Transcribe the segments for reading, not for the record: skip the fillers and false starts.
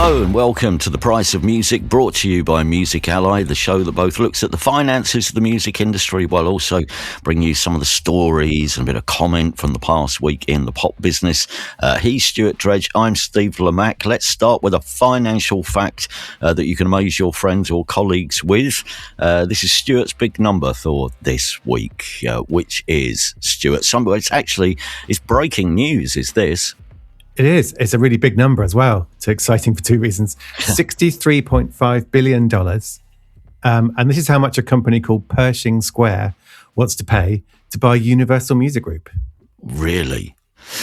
Hello and welcome to The Price of Music, brought to you by Music Ally, the show that both looks at the finances of the music industry while also bringing you some of the stories and a bit of comment from the past week in the pop business. He's Stuart Dredge, I'm Steve Lamack. Let's start with a financial fact that you can amaze your friends or colleagues with. This is Stuart's big number for this week, which is, Stuart, it's breaking news, is this? It is. It's a really big number as well. It's exciting for two reasons. $63.5 billion. And this is how much a company called Pershing Square wants to pay to buy Universal Music Group. Really?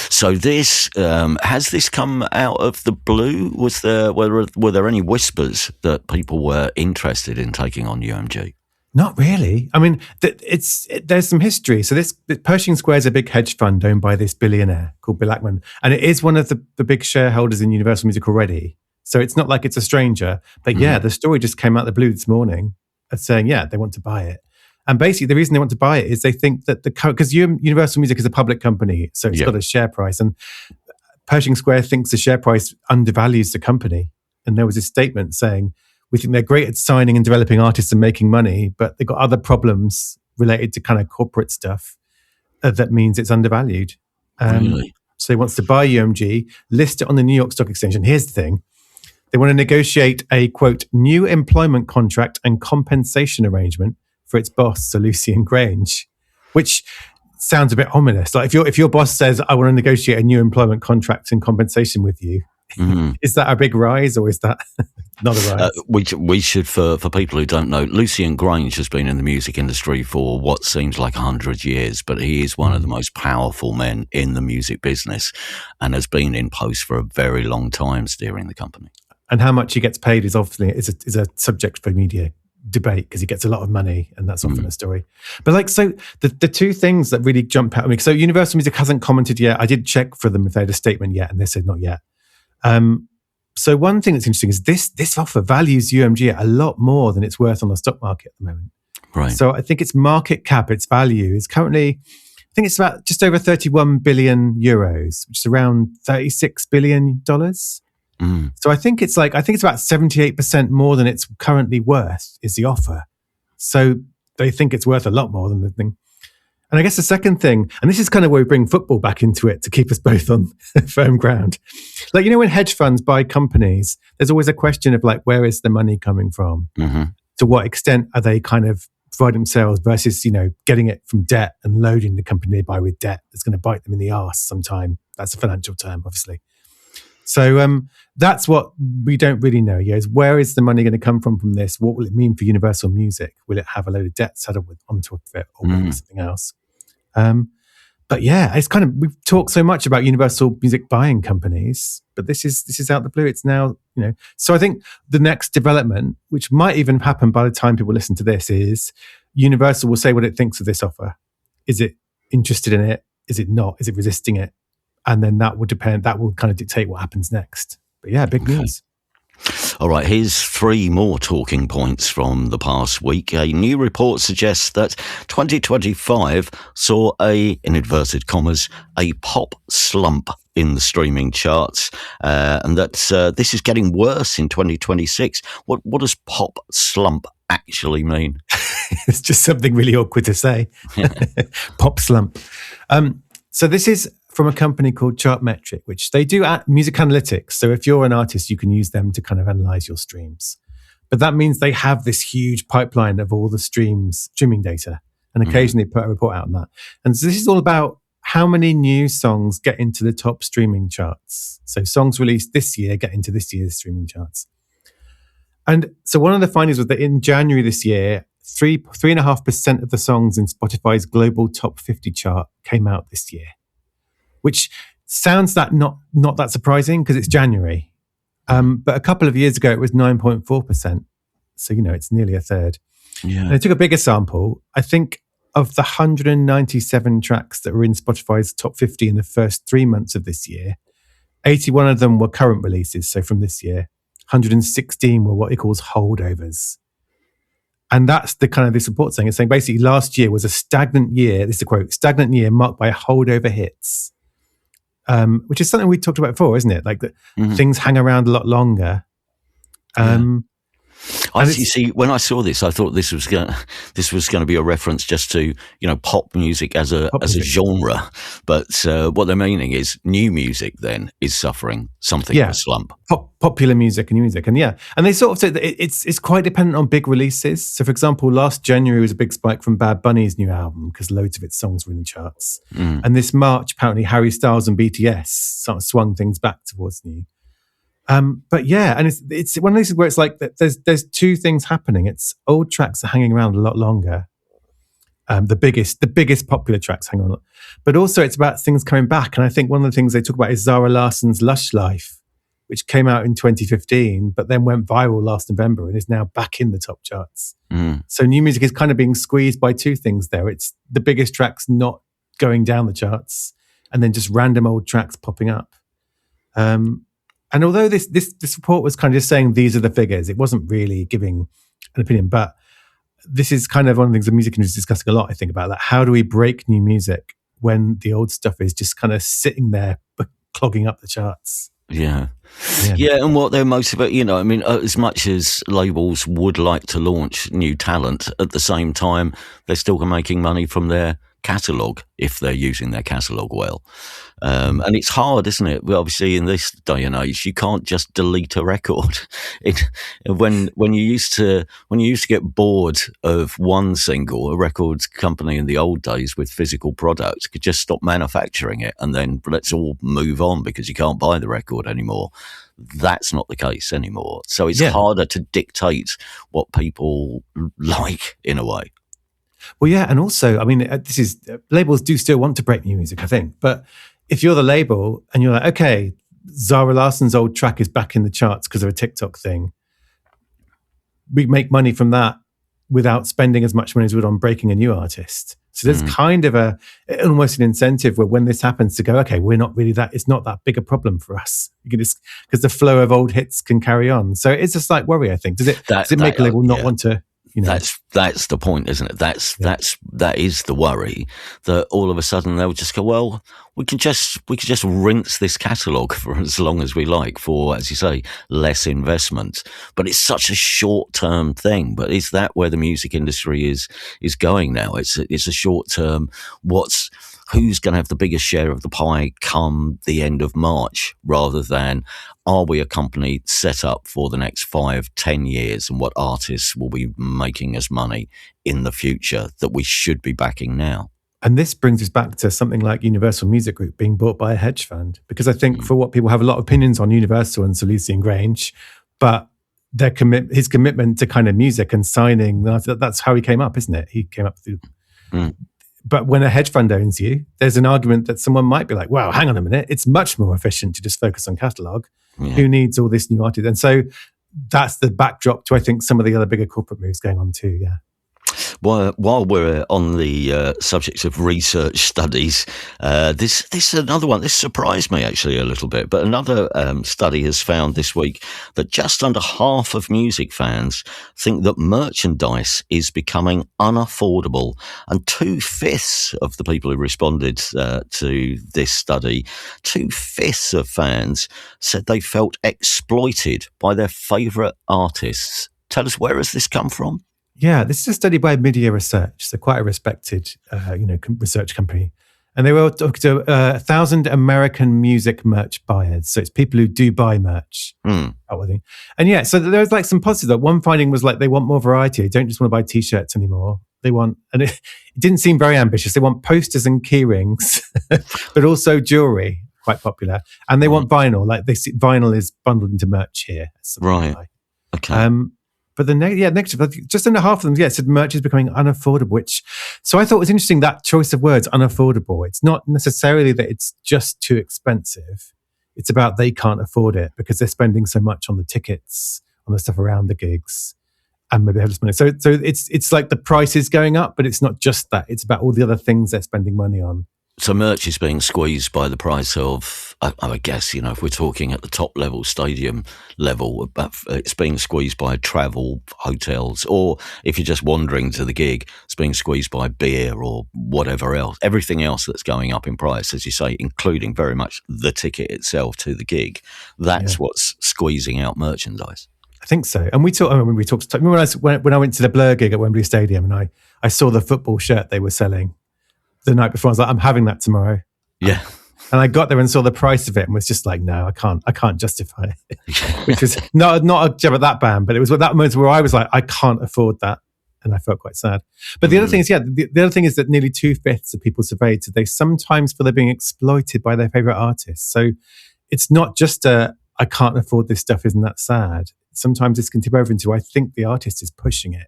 So this, has this come out of the blue? Were there any whispers that people were interested in taking on UMG? Not really. I mean, there's some history. So this Pershing Square is a big hedge fund owned by this billionaire called Bill Ackman. And it is one of the big shareholders in Universal Music already. So it's not like it's a stranger. But yeah, the story just came out of the blue this morning saying, yeah, they want to buy it. And basically the reason they want to buy it is they think that because Universal Music is a public company, so it's got a share price. And Pershing Square thinks the share price undervalues the company. And there was a statement saying, we think they're great at signing and developing artists and making money, but they've got other problems related to kind of corporate stuff that means it's undervalued. Really? So he wants to buy UMG, list it on the New York Stock Exchange. And here's the thing. They want to negotiate a, quote, new employment contract and compensation arrangement for its boss, Sir Lucian Grange, which sounds a bit ominous. Like if your boss says, I want to negotiate a new employment contract and compensation with you, is that a big rise or is that not a rise? We should, for people who don't know, Lucian Grange has been in the music industry for what seems like 100 years, but he is one of the most powerful men in the music business and has been in post for a very long time steering the company. And how much he gets paid is obviously is a subject for media debate because he gets a lot of money and that's often a story. But so the two things that really jump out at me. So Universal Music hasn't commented yet. I did check for them if they had a statement yet and they said not yet. So one thing that's interesting is this offer values UMG at a lot more than it's worth on the stock market at the moment. Right. So I think its market cap, its value is currently, I think it's about just over 31 billion euros, which is around $36 billion. So I think it's about 78% more than it's currently worth is the offer. So they think it's worth a lot more than the thing. And I guess the second thing, and this is kind of where we bring football back into it to keep us both on firm ground. When hedge funds buy companies, there's always a question of where is the money coming from? To what extent are they kind of providing themselves versus, getting it from debt and loading the company they buy with debt that's going to bite them in the arse sometime. That's a financial term, obviously. So that's what we don't really know. Is where is the money going to come from this? What will it mean for Universal Music? Will it have a load of debt settled on top of it, or will it be something else? But yeah, it's kind of, we've talked so much about Universal Music buying companies, but this is out the blue. It's now, So I think the next development, which might even happen by the time people listen to this, is Universal will say what it thinks of this offer. Is it interested in it? Is it not? Is it resisting it? And then that will kind of dictate what happens next. But yeah, big news. All right, here's three more talking points from the past week. A new report suggests that 2025 saw in inverted commas, a pop slump in the streaming charts, and that this is getting worse in 2026. What does pop slump actually mean? It's just something really awkward to say. Pop slump. So this is from a company called Chartmetric, which they do music analytics. So if you're an artist, you can use them to kind of analyze your streams. But that means they have this huge pipeline of all the streaming data, and occasionally put a report out on that. And so this is all about how many new songs get into the top streaming charts. So songs released this year get into this year's streaming charts. And so one of the findings was that in January this year, 3.5% of the songs in Spotify's global top 50 chart came out this year, which sounds that not that surprising because it's January. But a couple of years ago, it was 9.4%. So, it's nearly a third. Yeah. And I took a bigger sample. I think of the 197 tracks that were in Spotify's top 50 in the first 3 months of this year, 81 of them were current releases. So from this year, 116 were what it calls holdovers. And that's the kind of this report saying. It's saying basically last year was a stagnant year. This is a quote, stagnant year marked by holdover hits. which is something we talked about before, isn't it? Like that things hang around a lot longer. You see, when I saw this, I thought this was going to be a reference just to pop music as a genre, but what they're meaning is new music then is suffering something of a slump. Popular music and new music, and they sort of say that it's quite dependent on big releases. So, for example, last January was a big spike from Bad Bunny's new album because loads of its songs were in the charts, and this March apparently Harry Styles and BTS sort of swung things back towards new. But and it's one of those where it's like that. There's two things happening. It's old tracks are hanging around a lot longer. The biggest popular tracks hang on, but also it's about things coming back. And I think one of the things they talk about is Zara Larsson's "Lush Life," which came out in 2015, but then went viral last November and is now back in the top charts. So new music is kind of being squeezed by two things there. It's the biggest tracks not going down the charts, and then just random old tracks popping up. And although this report was kind of just saying these are the figures, it wasn't really giving an opinion. But this is kind of one of the things the music industry is discussing a lot, I think, about that. How do we break new music when the old stuff is just kind of sitting there clogging up the charts? Yeah, and what they're motivated, as much as labels would like to launch new talent, at the same time, they're still making money from their catalogue if they're using their catalogue well. And it's hard, isn't it? Well, obviously, in this day and age, you can't just delete a record. When you used to get bored of one single, a record company in the old days with physical products could just stop manufacturing it, and then let's all move on because you can't buy the record anymore. That's not the case anymore. So it's harder to dictate what people like in a way. Well, and also, labels do still want to break new music, I think. But if you're the label and you're like, okay, Zara Larsson's old track is back in the charts because of a TikTok thing, we make money from that without spending as much money as we would on breaking a new artist. So there's kind of almost an incentive where when this happens to go, okay, we're not really it's not that big a problem for us. You can just, because the flow of old hits can carry on. So it's a slight worry, I think. Does it make a label not want to? That's the point, isn't it? That is the worry, that all of a sudden they'll just go, well, we can just rinse this catalogue for as long as we like for, as you say, less investment. But it's such a short term thing. But is that where the music industry is going now? It's a short term. Who's going to have the biggest share of the pie come the end of March, rather than are we a company set up for the next 5-10 years, and what artists will be making us money in the future that we should be backing now? And this brings us back to something like Universal Music Group being bought by a hedge fund, because I think for what people have a lot of opinions on Universal and Sir Lucian Grange, but his commitment to kind of music and signing, that's how he came up, isn't it? He came up through... But when a hedge fund owns you, there's an argument that someone might be like, wow, hang on a minute. It's much more efficient to just focus on catalogue. Yeah. Who needs all this new artist? And so that's the backdrop to, I think, some of the other bigger corporate moves going on too, Well, while we're on the subject of research studies, this is another one. This surprised me actually a little bit, but another study has found this week that just under half of music fans think that merchandise is becoming unaffordable, and 2/5 of the people who responded to this study, 2/5 of fans said they felt exploited by their favourite artists. Tell us, where has this come from? Yeah, this is a study by Media Research, so quite a respected, research company. And they were talking to 1,000 American music merch buyers. So it's people who do buy merch. And so there was like some positive. Like one finding was like they want more variety. They don't just want to buy T-shirts anymore. They want, and it didn't seem very ambitious. They want posters and key rings, but also jewelry, quite popular. And they want vinyl. Like they see vinyl is bundled into merch here. Right. Okay. But the negative, just under half of them, said merch is becoming unaffordable, so I thought it was interesting, that choice of words, unaffordable. It's not necessarily that it's just too expensive. It's about they can't afford it because they're spending so much on the tickets, on the stuff around the gigs, and maybe have less money. So it's like the price is going up, but it's not just that. It's about all the other things they're spending money on. So merch is being squeezed by the price of, I guess, if we're talking at the top level, stadium level, it's being squeezed by travel, hotels, or if you're just wandering to the gig, it's being squeezed by beer or whatever else. Everything else that's going up in price, as you say, including very much the ticket itself to the gig. That's what's squeezing out merchandise. I think so. And we talked. Remember when I went to the Blur gig at Wembley Stadium, and I saw the football shirt they were selling the night before. I was like, I'm having that tomorrow. Yeah. And I got there and saw the price of it and was just like, no, I can't justify it. Which was not a jab at that band, but it was at that moment where I was like, I can't afford that. And I felt quite sad. But the other thing is, the other thing is that nearly 2/5 of people surveyed said they sometimes feel they're being exploited by their favorite artists. So it's not just I can't afford this stuff, isn't that sad? Sometimes this can tip over into, I think the artist is pushing it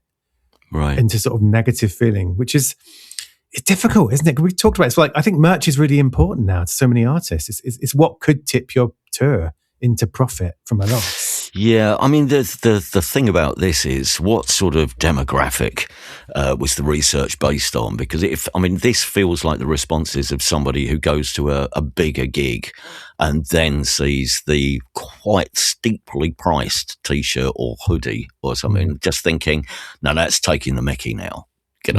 into sort of negative feeling, which is, it's difficult, isn't it? We've talked about it. It's like, I think merch is really important now to so many artists. It's what could tip your tour into profit from a loss. Yeah, I mean, the thing about this is what sort of demographic was the research based on? Because this feels like the responses of somebody who goes to a bigger gig and then sees the quite steeply priced T-shirt or hoodie or something, just thinking, no, that's taking the mickey now.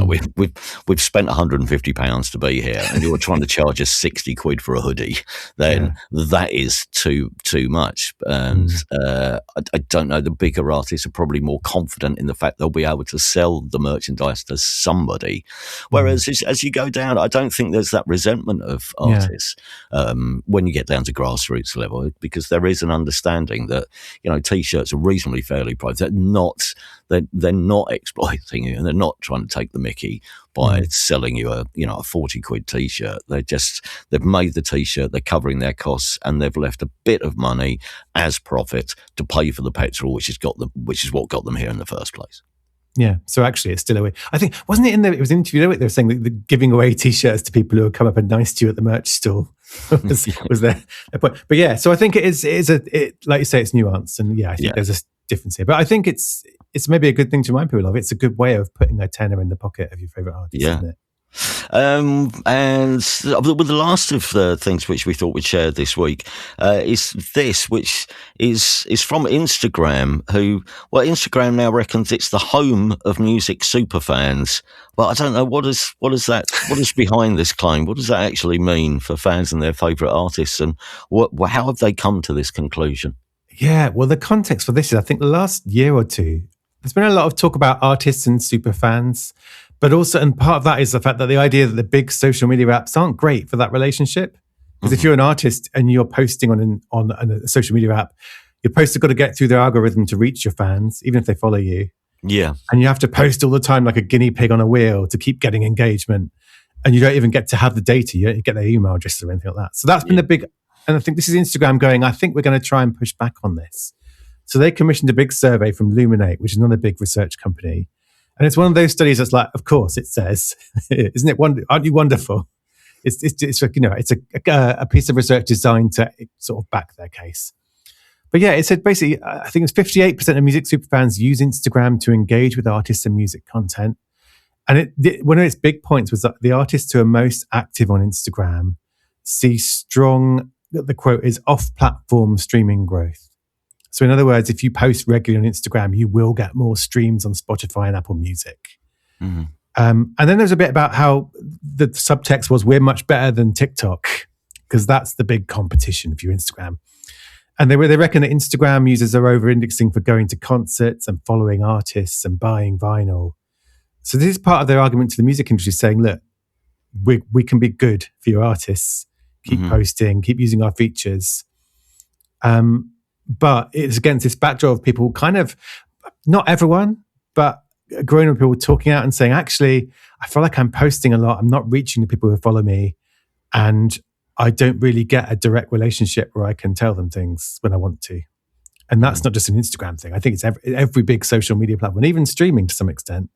We've spent £150 to be here, and you're trying to charge us 60 quid for a hoodie. Then that is too much. And I don't know. The bigger artists are probably more confident in the fact they'll be able to sell the merchandise to somebody. Whereas as you go down, I don't think there's that resentment of artists when you get down to grassroots level, because there is an understanding that T-shirts are reasonably fairly priced. They're not exploiting you, and they're not trying to take the mickey by selling you a 40 quid T-shirt. They've made the T-shirt, they're covering their costs, and they've left a bit of money as profit to pay for the petrol, which is what got them here in the first place. Yeah, so actually it's still a way. I think, wasn't it it was an interview they were saying that the giving away T-shirts to people who would come up and nice to you at the merch stall was their point. But yeah, so I think it is like you say, it's nuanced, and I think there's a difference here. But I think it's maybe a good thing to remind people of. It's a good way of putting a tenner in the pocket of your favourite artist, isn't it? And with the last of the things which we thought we'd share this week is this, which is from Instagram, Instagram now reckons it's the home of music superfans. But I don't know, what is behind this claim? What does that actually mean for fans and their favourite artists, and how have they come to this conclusion? Yeah, well, the context for this is, I think the last year or two, there's been a lot of talk about artists and superfans. But also, and part of that is the fact that the idea that the big social media apps aren't great for that relationship. Because if you're an artist and you're posting on a social media app, your posts have got to get through their algorithm to reach your fans, even if they follow you. Yeah. And you have to post all the time like a guinea pig on a wheel to keep getting engagement. And you don't even get to have the data. You don't get their email address or anything like that. So that's been the big, and I think this is Instagram going, I think we're going to try and push back on this. So they commissioned a big survey from Luminate, which is another big research company. And it's one of those studies that's like, of course it says, isn't it? Aren't you wonderful? It's like, it's a piece of research designed to sort of back their case. But yeah, it said basically, I think it's 58% of music superfans use Instagram to engage with artists and music content. And one of its big points was that the artists who are most active on Instagram see strong, the quote is, off-platform streaming growth. So in other words, if you post regularly on Instagram, you will get more streams on Spotify and Apple Music. Mm-hmm. And then there's a bit about how the subtext was, we're much better than TikTok, because that's the big competition for your Instagram. And they reckon that Instagram users are over-indexing for going to concerts and following artists and buying vinyl. So this is part of their argument to the music industry, saying, look, we can be good for your artists. Keep posting, keep using our features. But it's against this backdrop of people kind of, not everyone, but growing up people talking out and saying, actually, I feel like I'm posting a lot. I'm not reaching the people who follow me. And I don't really get a direct relationship where I can tell them things when I want to. And that's not just an Instagram thing. I think it's every big social media platform, even streaming to some extent.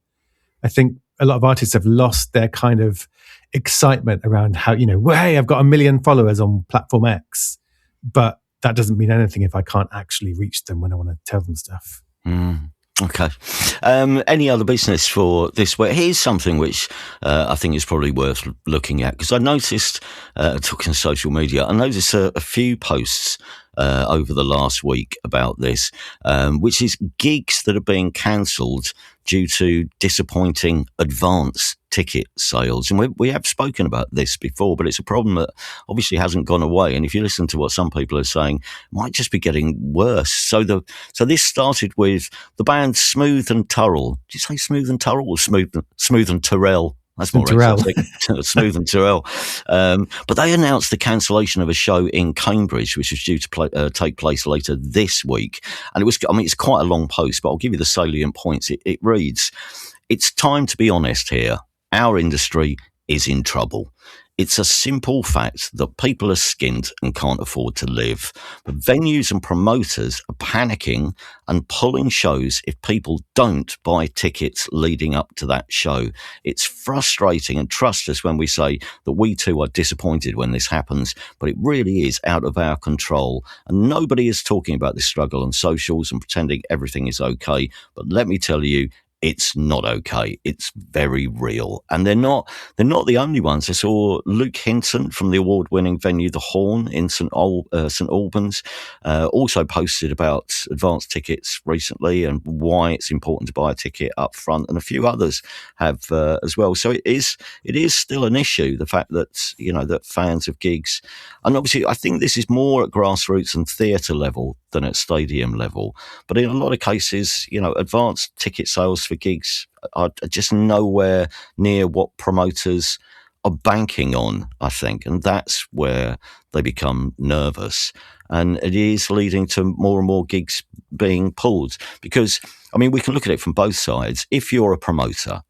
I think a lot of artists have lost their kind of excitement around how, well, hey, I've got 1 million followers on platform X, but that doesn't mean anything if I can't actually reach them when I want to tell them stuff. Okay. Any other business for this week? Here's something which I think is probably worth looking at, because I noticed, talking social media, I noticed a few posts over the last week about this, which is gigs that are being cancelled due to disappointing advance ticket sales. And we have spoken about this before, but it's a problem that obviously hasn't gone away. And if you listen to what some people are saying, it might just be getting worse. So this started with the band Smooth and Turrell. Did you say Smooth and Turrell or Smooth and Terrell? That's more exotic. Smooth and Terrell. But they announced the cancellation of a show in Cambridge, which was due to take place later this week. And it's quite a long post, but I'll give you the salient points. It reads, "It's time to be honest here. Our industry is in trouble. It's a simple fact that people are skint and can't afford to live. But venues and promoters are panicking and pulling shows if people don't buy tickets leading up to that show. It's frustrating, and trust us when we say that we too are disappointed when this happens, but it really is out of our control. And nobody is talking about this struggle on socials and pretending everything is okay. But let me tell you, it's not okay. It's very real." And they're not the only ones. I saw Luke Hinton from the award-winning venue The Horn in St Albans also posted about advance tickets recently and why it's important to buy a ticket up front, and a few others have as well. So it is still an issue, the fact that that fans of gigs, and obviously I think this is more at grassroots and theatre level than at stadium level, but in a lot of cases, advance ticket sales for gigs are just nowhere near what promoters are banking on, I think, and that's where they become nervous, and it is leading to more and more gigs being pulled. Because we can look at it from both sides. If you're a promoter,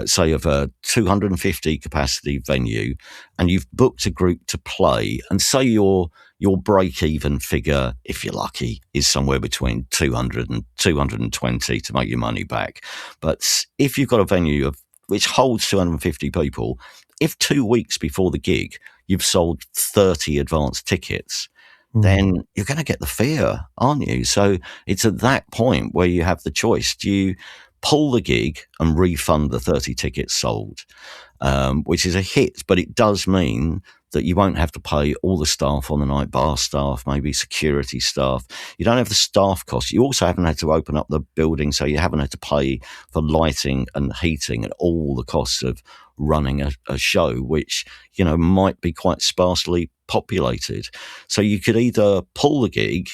say of a 250 capacity venue, and you've booked a group to play, and say your break-even figure, if you're lucky, is somewhere between 200 and 220 to make your money back. But if you've got a venue which holds 250 people, if 2 weeks before the gig you've sold 30 advance tickets, then you're going to get the fear, aren't you? So it's at that point where you have the choice. Do you pull the gig and refund the 30 tickets sold, which is a hit, but it does mean that you won't have to pay all the staff on the night, bar staff, maybe security staff. You don't have the staff costs. You also haven't had to open up the building, so you haven't had to pay for lighting and heating and all the costs of running a show, which, might be quite sparsely populated. So you could either pull the gig,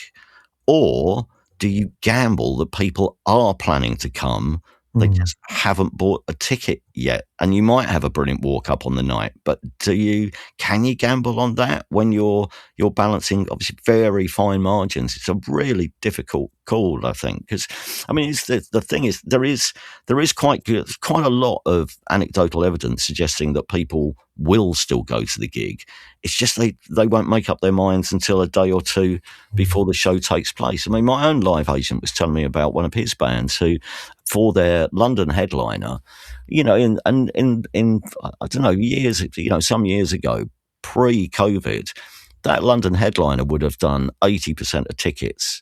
or do you gamble that people are planning to come? They just haven't bought a ticket yet, and you might have a brilliant walk up on the night. But can you gamble on that when you're balancing obviously very fine margins? It's a really difficult call, I think, because it's the thing is there is quite a lot of anecdotal evidence suggesting that people will still go to the gig. It's just they won't make up their minds until a day or two before the show takes place. my own live agent was telling me about one of his bands who, for their London headliner, in I don't know, years, some years ago, pre-COVID, that London headliner would have done 80% of tickets,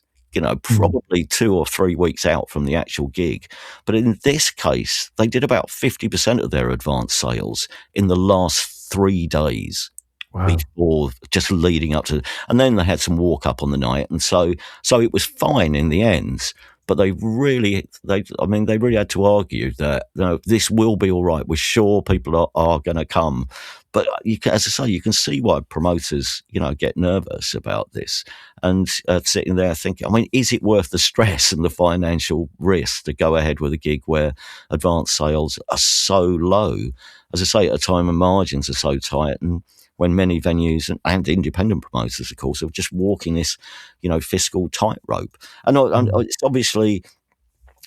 probably 2 or 3 weeks out from the actual gig. But in this case, they did about 50% of their advance sales in the last 3 days. Wow. Before, just leading up to, and then they had some walk up on the night, and so it was fine in the end. But they really had to argue that this will be all right. We're sure people are going to come. But as I say, you can see why promoters, get nervous about this, and sitting there thinking, is it worth the stress and the financial risk to go ahead with a gig where advance sales are so low? As I say, at a time when margins are so tight, and when many venues and independent promoters, of course, are just walking this, fiscal tightrope. And it's obviously,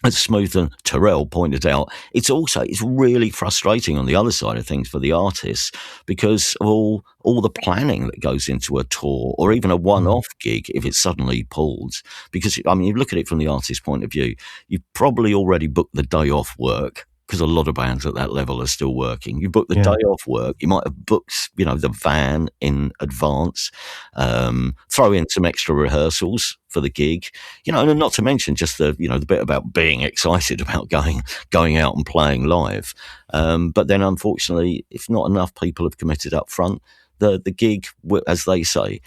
as Smooth and Terrell pointed out, it's really frustrating on the other side of things for the artists, because of all the planning that goes into a tour or even a one-off gig if it's suddenly pulled. Because, you look at it from the artist's point of view, you've probably already booked the day off work because a lot of bands at that level are still working. You book the day off work. You might have booked, the van in advance. Throw in some extra rehearsals for the gig, and not to mention just the bit about being excited about going out and playing live. But then, unfortunately, if not enough people have committed up front, the gig, as they say,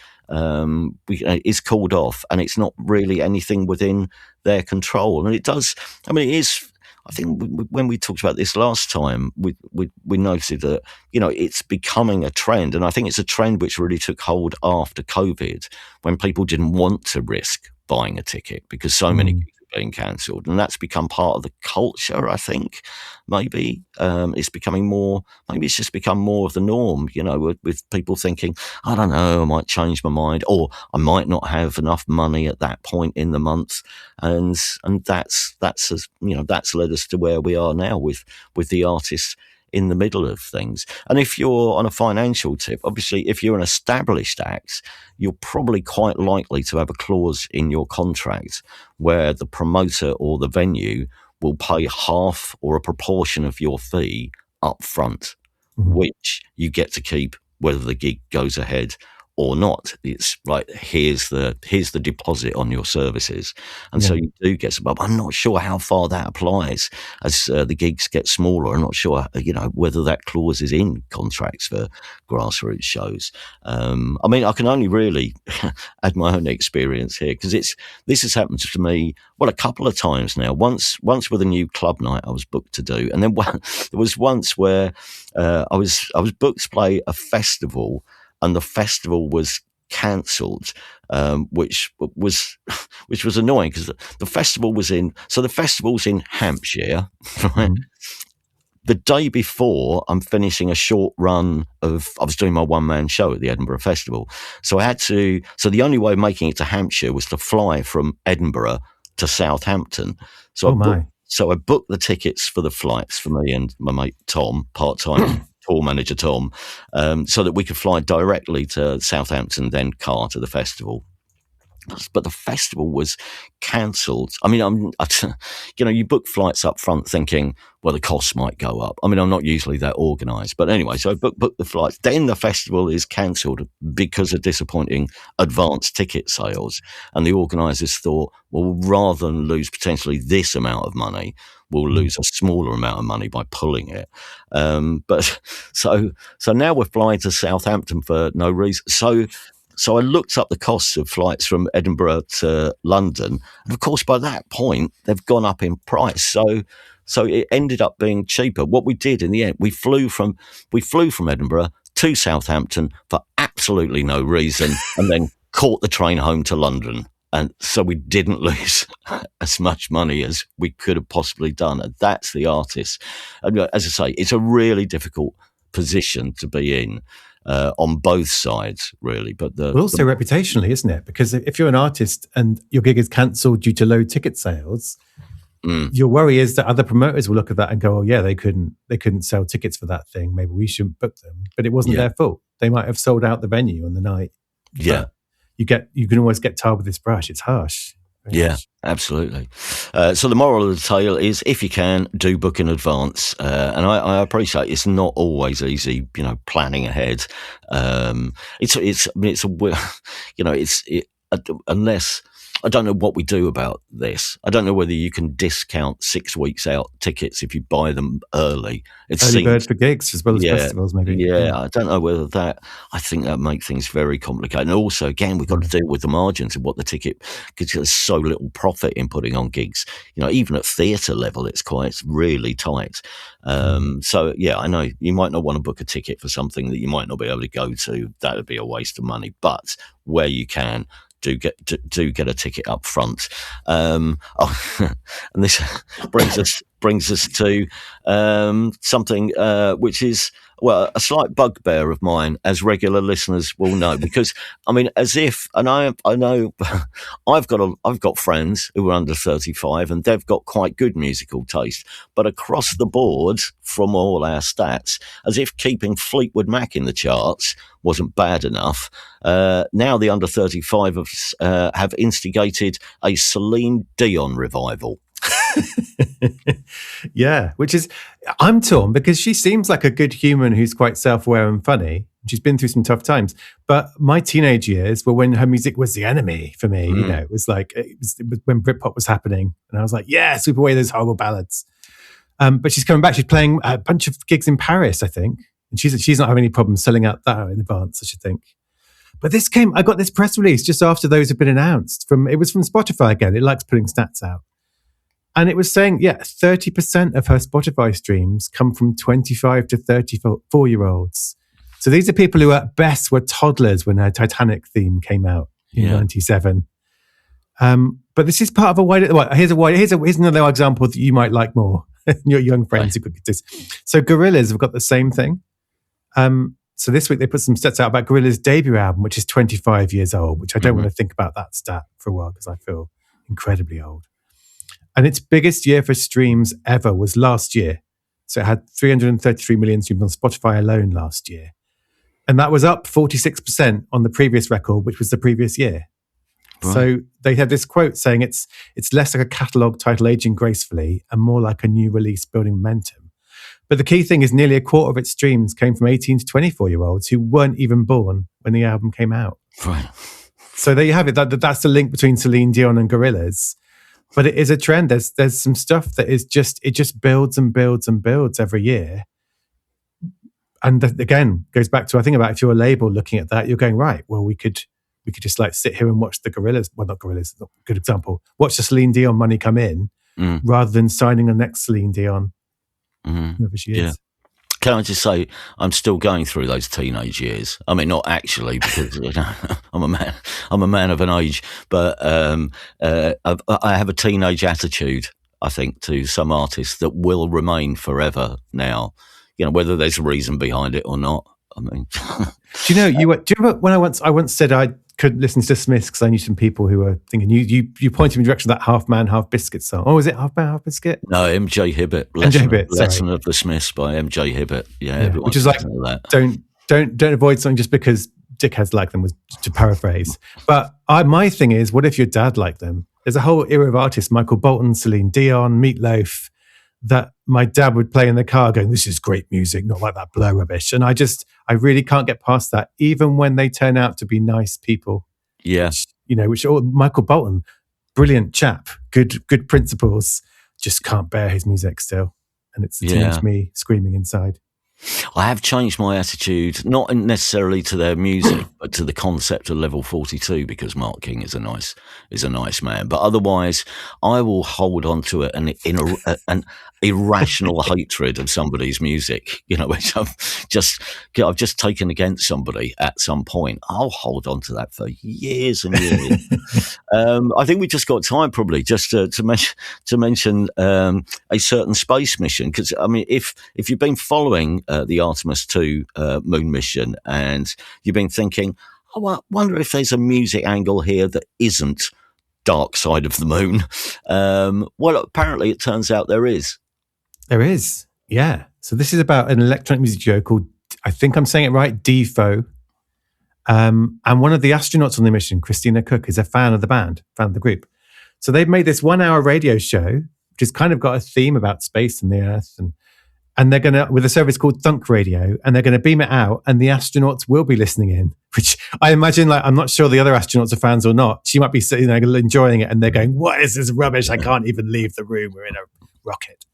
is called off, and it's not really anything within their control. And it does. I mean, it is. I think when we talked about this last time, we noted that, it's becoming a trend. And I think it's a trend which really took hold after COVID, when people didn't want to risk buying a ticket because so many gigs are being cancelled. And that's become part of the culture, I think. Maybe it's becoming more, maybe it's just become more of the norm, with people thinking, I don't know, I might change my mind, or I might not have enough money at that point in the month. And that's led us to where we are now with the artists in the middle of things. And if you're on a financial tip, obviously, if you're an established act, you're probably quite likely to have a clause in your contract where the promoter or the venue will pay half or a proportion of your fee up front, which you get to keep whether the gig goes ahead or not. It's like, here's the deposit on your services. And so you do get some, but I'm not sure how far that applies as the gigs get smaller. I'm not sure, whether that clause is in contracts for grassroots shows. I mean, I can only really add my own experience here, because this has happened to me, a couple of times now. Once with a new club night I was booked to do, and then there was once where I was booked to play a festival, and the festival was cancelled, which was annoying, because the festival was the festival's in Hampshire, right? The day before, I'm finishing a short run I was doing my one-man show at the Edinburgh Festival. So the only way of making it to Hampshire was to fly from Edinburgh to Southampton. So I booked the tickets for the flights for me and my mate Tom, part-time tour manager Tom, so that we could fly directly to Southampton, then car to the festival. But the festival was cancelled. I mean, you book flights up front thinking, well, the costs might go up. I mean, I'm not usually that organised, but anyway, so I booked the flights. Then the festival is cancelled because of disappointing advance ticket sales. And the organisers thought, well, rather than lose potentially this amount of money, we'll lose a smaller amount of money by pulling it. But so now we're flying to Southampton for no reason. So I looked up the costs of flights from Edinburgh to London, and of course by that point they've gone up in price. So it ended up being cheaper. What we did in the end, we flew from Edinburgh to Southampton for absolutely no reason, and then caught the train home to London. And so we didn't lose as much money as we could have possibly done. And that's the artist. And as I say, it's a really difficult position to be in. On both sides, really. But also reputationally, isn't it? Because if you're an artist and your gig is cancelled due to low ticket sales, your worry is that other promoters will look at that and go, "Oh, yeah, they couldn't sell tickets for that thing. Maybe we shouldn't book them." But it wasn't their fault. They might have sold out the venue on the night. Yeah, you can always get tarred with this brush. It's harsh. Yeah, absolutely. So the moral of the tale is, if you can, do book in advance. And I appreciate it's not always easy, planning ahead. Unless, I don't know what we do about this. I don't know whether you can discount 6 weeks out tickets if you buy them early. Early bird for gigs as well as festivals, maybe. Yeah, I don't know whether I think that makes things very complicated. And also, again, we've got to deal with the margins of what the ticket, because there's so little profit in putting on gigs. Even at theatre level, it's really tight. So, yeah, I know you might not want to book a ticket for something that you might not be able to go to. That would be a waste of money. But where you can, do get a ticket up front. And this brings us to something which is, well, a slight bugbear of mine, as regular listeners will know, because I mean, I know I've got friends who are under 35 and they've got quite good musical taste, but across the board from all our stats, as if keeping Fleetwood Mac in the charts wasn't bad enough, now the under 35 have instigated a Celine Dion revival. Yeah, which is, I'm torn because she seems like a good human who's quite self-aware and funny. She's been through some tough times, but my teenage years were when her music was the enemy for me. You know, it was when Britpop was happening, and I was like, yeah, sweep away those horrible ballads. But she's coming back. She's playing a bunch of gigs in Paris, I think, and she's not having any problems selling out that in advance, I should think. But I got this press release just after those had been announced. It was from Spotify again. It likes putting stats out. And it was saying, 30% of her Spotify streams come from 25 to 34-year-olds. So these are people who at best were toddlers when her Titanic theme came out in 97. But this is part of a wider, here's another example that you might like more. Your young friends who could get this. So Gorillaz have got the same thing. So this week they put some stats out about Gorillaz' debut album, which is 25 years old, which I don't want to think about that stat for a while because I feel incredibly old. And its biggest year for streams ever was last year. So it had 333 million streams on Spotify alone last year. And that was up 46% on the previous record, which was the previous year. Right. So they had this quote saying it's less like a catalogue title aging gracefully and more like a new release building momentum. But the key thing is nearly a quarter of its streams came from 18 to 24-year-olds who weren't even born when the album came out. Right. So there you have it. That's the link between Celine Dion and Gorillaz. But it is a trend. There's some stuff that is just builds and builds and builds every year. And again, goes back to, I think about if you're a label looking at that, you're going, right, well, we could just like sit here and watch the Gorillaz, well, not Gorillaz, not a good example, watch the Celine Dion money come in rather than signing the next Celine Dion, whoever she is. Yeah. Can I just say, I'm still going through those teenage years. I mean, not actually, because I'm a man of an age, but I have a teenage attitude, I think, to some artists that will remain forever now. You know, whether there's a reason behind it or not. I mean, do you remember when I once said I could listen to the Smiths because I knew some people who were thinking you pointed me in the direction of that Half Man, Half Biscuit song. Oh, was it Half Man, Half Biscuit? No, MJ Hibbett. Lesson of the Smiths by MJ Hibbett. Yeah, which is like don't avoid something just because dickheads like them, was to paraphrase. But my thing is, what if your dad liked them? There's a whole era of artists, Michael Bolton, Celine Dion, Meatloaf, that my dad would play in the car going, this is great music, not like that Blur rubbish. And I really can't get past that, even when they turn out to be nice people. Yeah. Michael Bolton, brilliant chap, good principles, just can't bear his music still. And it's teenage me screaming inside. I have changed my attitude, not necessarily to their music, but to the concept of Level 42, because Mark King is a nice man. But otherwise, I will hold on to it an irrational hatred of somebody's music, which I've just taken against somebody at some point. I'll hold on to that for years and years. I think we just got time probably just to mention a certain space mission, because I mean, if you've been following the Artemis II moon mission and you've been thinking, oh, I wonder if there's a music angle here that isn't Dark Side of the Moon. Well, apparently it turns out there is. There is, yeah. So this is about an electronic music duo called, I think I'm saying it right, Defo. And one of the astronauts on the mission, Christina Cook, is a fan of the group. So they've made this 1-hour radio show, which has kind of got a theme about space and the Earth. And they're going to, with a service called Thunk Radio, and they're going to beam it out, and the astronauts will be listening in, which I imagine, I'm not sure the other astronauts are fans or not. She might be sitting there enjoying it, and they're going, what is this rubbish? I can't even leave the room. We're in a rocket.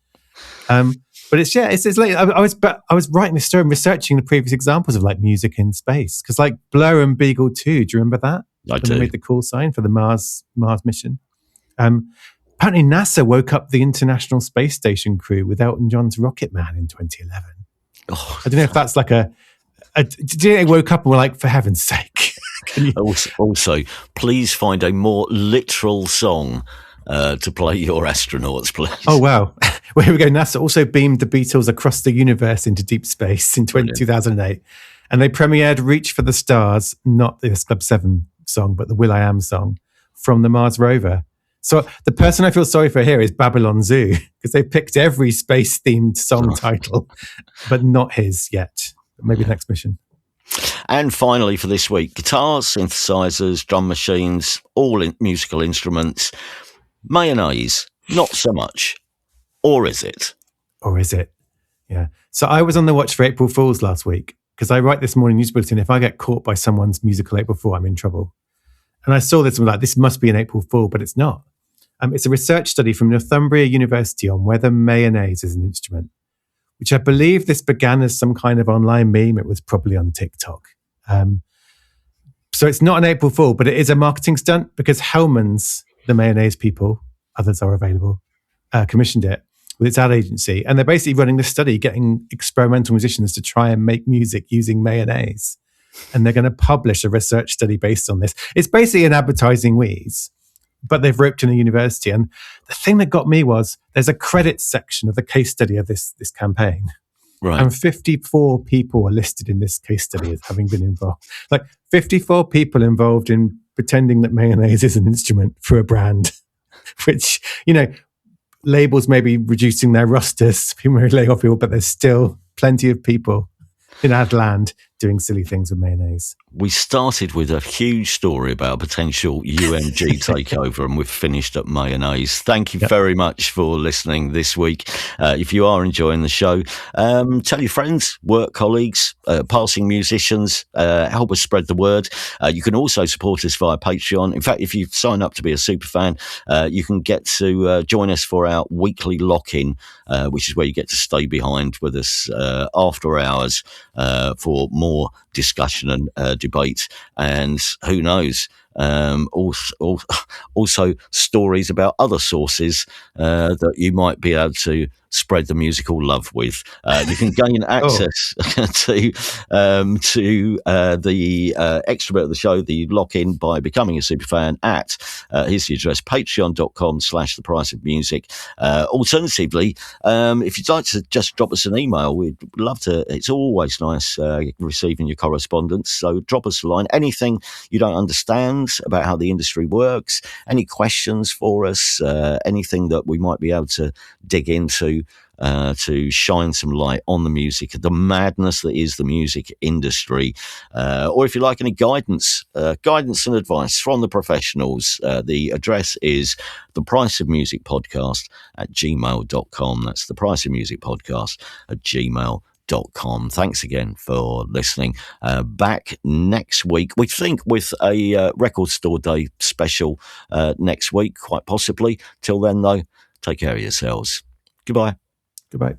But it's late. I was writing this story and researching the previous examples of music in space, because Blur and Beagle 2, do you remember that? I do. They made the call sign for the Mars mission. Apparently NASA woke up the International Space Station crew with Elton John's Rocket Man in 2011. Oh, I don't know if that's do you think they woke up and were like, for heaven's sake? Also, please find a more literal song to play your astronauts, please. Oh, wow. Well, here we go. NASA also beamed the Beatles across the universe into deep space in 2008. And they premiered Reach for the Stars, not the Club 7 song, but the Will.i.am song from the Mars rover. So the person I feel sorry for here is Babylon Zoo, because they picked every space-themed song title, but not his yet. Maybe next mission. And finally for this week, guitars, synthesizers, drum machines, all musical instruments. Mayonnaise Not so much. Or is it? Or is it? Yeah. So I was on the watch for April Fools last week because I write this morning news bulletin. If I get caught by someone's musical April Fool, I'm in trouble. And I saw this and was like, this must be an April Fool, but it's not. It's a research study from Northumbria University on whether mayonnaise is an instrument, which I believe this began as some kind of online meme. It was probably on TikTok. So it's not an April Fool, but it is a marketing stunt because Hellman's, the mayonnaise people, others are available, commissioned it with its ad agency. And they're basically running this study, getting experimental musicians to try and make music using mayonnaise. And they're going to publish a research study based on this. It's basically an advertising wheeze, but they've roped in a university. And the thing that got me was there's a credits section of the case study of this campaign. Right. And 54 people are listed in this case study as having been involved. Like 54 people involved in pretending that mayonnaise is an instrument for a brand, which, labels may be reducing their rosters, people may lay off people, but there's still plenty of people in ad land doing silly things with mayonnaise. We started with a huge story about a potential UMG takeover, and we've finished at mayonnaise. Thank you very much for listening this week. If you are enjoying the show, tell your friends, work colleagues, passing musicians, help us spread the word. You can also support us via Patreon. In fact, if you sign up to be a super fan, you can get to join us for our weekly lock-in, which is where you get to stay behind with us after hours for more discussion and debate, and who knows, also stories about other sources that you might be able to spread the musical love with. You can gain access to the extra bit of the show, the lock-in, by becoming a superfan at, here's the address, patreon.com/thepriceofmusic. Alternatively, if you'd like to just drop us an email, we'd love to. It's always nice receiving your correspondence, so drop us a line. Anything you don't understand about how the industry works, any questions for us, anything that we might be able to dig into to shine some light on the music, the madness that is the music industry, or if you like any guidance and advice from the professionals, the address is thepriceofmusicpodcast@gmail.com. That's thepriceofmusicpodcast@gmail.com. Thanks again for listening. Back next week, we think, with a Record Store Day special next week, quite possibly. Till then, though, take care of yourselves. Goodbye. Goodbye.